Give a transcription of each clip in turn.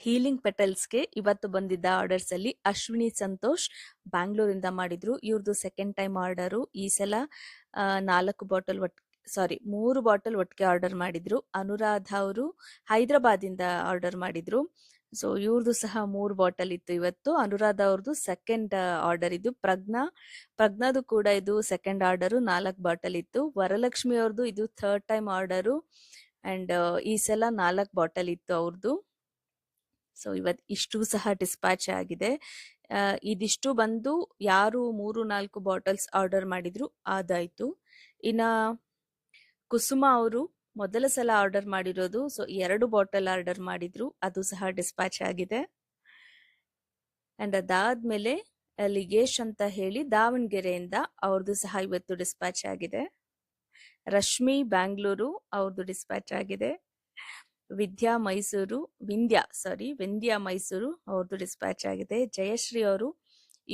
Healing ಪೆಟಲ್ಸ್ಗೆ ಇವತ್ತು ಬಂದಿದ್ದ orders ಅಲ್ಲಿ ಅಶ್ವಿನಿ ಸಂತೋಷ್ ಬ್ಯಾಂಗ್ಳೂರಿಂದ ಮಾಡಿದ್ರು. ಇವ್ರದ್ದು ಸೆಕೆಂಡ್ ಟೈಮ್ ಆರ್ಡರು. ಈ ಸಲ 4 ಬಾಟಲ್ ಸಾರಿ 3 ಬಾಟಲ್ ಒಟ್ಟಿಗೆ ಆರ್ಡರ್ ಮಾಡಿದ್ರು. ಅನುರಾಧ ಅವರು ಹೈದರಾಬಾದಿಂದ ಆರ್ಡರ್ ಮಾಡಿದ್ರು. ಸೊ ಇವ್ರದ್ದು ಸಹ 3 ಬಾಟಲ್ ಇತ್ತು ಇವತ್ತು. ಅನುರಾಧ ಅವ್ರದ್ದು ಸೆಕೆಂಡ್ ಆರ್ಡರ್ ಇದು. ಪ್ರಜ್ಞಾದು ಕೂಡ ಇದು ಸೆಕೆಂಡ್ ಆರ್ಡರು 4 ಬಾಟಲ್ ಇತ್ತು. ವರಲಕ್ಷ್ಮಿ ಅವ್ರದ್ದು ಇದು ಥರ್ಡ್ ಟೈಮ್ ಆರ್ಡರು ಅಂಡ್ ಈ ಸಲ 4 ಬಾಟಲ್ ಇತ್ತು ಅವ್ರದ್ದು. ಸೊ ಇವತ್ತು ಇಷ್ಟು ಸಹ ಡಿಸ್ಪ್ಯಾಚ್ ಆಗಿದೆ. ಇದಿಷ್ಟು ಬಂದು ಯಾರು 3-4 ಬಾಟಲ್ಸ್ ಆರ್ಡರ್ ಮಾಡಿದ್ರು ಅದಾಯ್ತು. ಇನ್ನ ಕುಸುಮ ಅವರು ಮೊದಲ ಸಲ ಆರ್ಡರ್ ಮಾಡಿರೋದು. ಸೊ 2 ಬಾಟಲ್ ಆರ್ಡರ್ ಮಾಡಿದ್ರು, ಅದು ಸಹ ಡಿಸ್ಪ್ಯಾಚ್ ಆಗಿದೆ. ಅಂಡ್ ಅದಾದ್ಮೇಲೆ ಲಿಗೇಶ್ ಅಂತ ಹೇಳಿ ದಾವಣಗೆರೆಯಿಂದ ಅವ್ರದ್ದು ಸಹ ಇವತ್ತು ಡಿಸ್ಪ್ಯಾಚ್ ಆಗಿದೆ. ರಶ್ಮಿ ಬ್ಯಾಂಗ್ಳೂರು ಅವ್ರದ್ದು ಡಿಸ್ಪ್ಯಾಚ್ ಆಗಿದೆ. ವಿಂಧ್ಯ ಮೈಸೂರು ಅವ್ರದ್ದು ಡಿಸ್ಪ್ಯಾಚ್ ಆಗಿದೆ. ಜಯಶ್ರೀ ಅವರು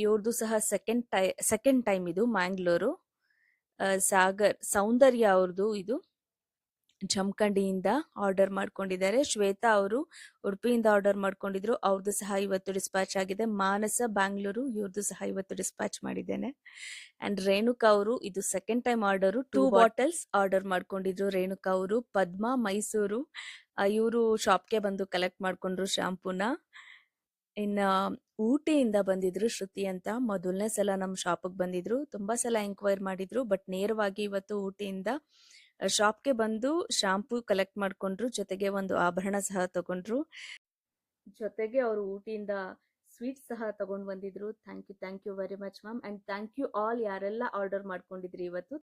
ಇವ್ರದ್ದು ಸಹ ಸೆಕೆಂಡ್ ಟೈಮ್ ಇದು ಮ್ಯಾಂಗ್ಳೂರು. ಸೌಂದರ್ಯ ಅವ್ರದ್ದು ಇದು ಜಮಖಂಡಿಯಿಂದ ಆರ್ಡರ್ ಮಾಡ್ಕೊಂಡಿದ್ದಾರೆ. ಶ್ವೇತಾ ಅವರು ಉಡುಪಿಯಿಂದ ಆರ್ಡರ್ ಮಾಡ್ಕೊಂಡಿದ್ರು, ಅವ್ರದ್ದು ಸಹ ಇವತ್ತು ಡಿಸ್ಪ್ಯಾಚ್ ಆಗಿದೆ. ಮಾನಸ ಬ್ಯಾಂಗ್ಳೂರು ಇವ್ರದ್ದು ಸಹ ಇವತ್ತು ಡಿಸ್ಪ್ಯಾಚ್ ಮಾಡಿದ್ದೇನೆ. ಅಂಡ್ ರೇಣುಕಾ ಅವರು ಇದು second time order, 2 bottles order ಮಾಡ್ಕೊಂಡಿದ್ರು ರೇಣುಕಾ ಅವರು. ಪದ್ಮಾ ಮೈಸೂರು ಇವರು ಶಾಪ್ಗೆ ಬಂದು ಕಲೆಕ್ಟ್ ಮಾಡ್ಕೊಂಡ್ರು ಶಾಂಪೂನ. ಇನ್ನ ಊಟಿಯಿಂದ ಬಂದಿದ್ರು ಶ್ರುತಿ ಅಂತ. ಮೊದಲನೇ ಸಲ ನಮ್ಮ ಶಾಪಿಗೆ ಬಂದಿದ್ರು. ತುಂಬಾ ಸಲ ಎಂಕ್ವೈರ್ ಮಾಡಿದ್ರು, ಬಟ್ ನೇರವಾಗಿ ಇವತ್ತು ಊಟಿಯಿಂದ ಶಾಪ್ಗೆ ಬಂದು ಶಾಂಪೂ ಕಲೆಕ್ಟ್ ಮಾಡ್ಕೊಂಡ್ರು, ಜೊತೆಗೆ ಒಂದು ಆಭರಣ ಸಹ ತಗೊಂಡ್ರು. ಜೊತೆಗೆ ಅವರು ಊಟಿಯಿಂದ ಸ್ವೀಟ್ ಸಹ ತಗೊಂಡ್ ಬಂದಿದ್ರು. Thank you very much ma'am. And thank you all ಯಾರೆಲ್ಲ ಆರ್ಡರ್ ಮಾಡ್ಕೊಂಡಿದ್ರಿ ಇವತ್ತು.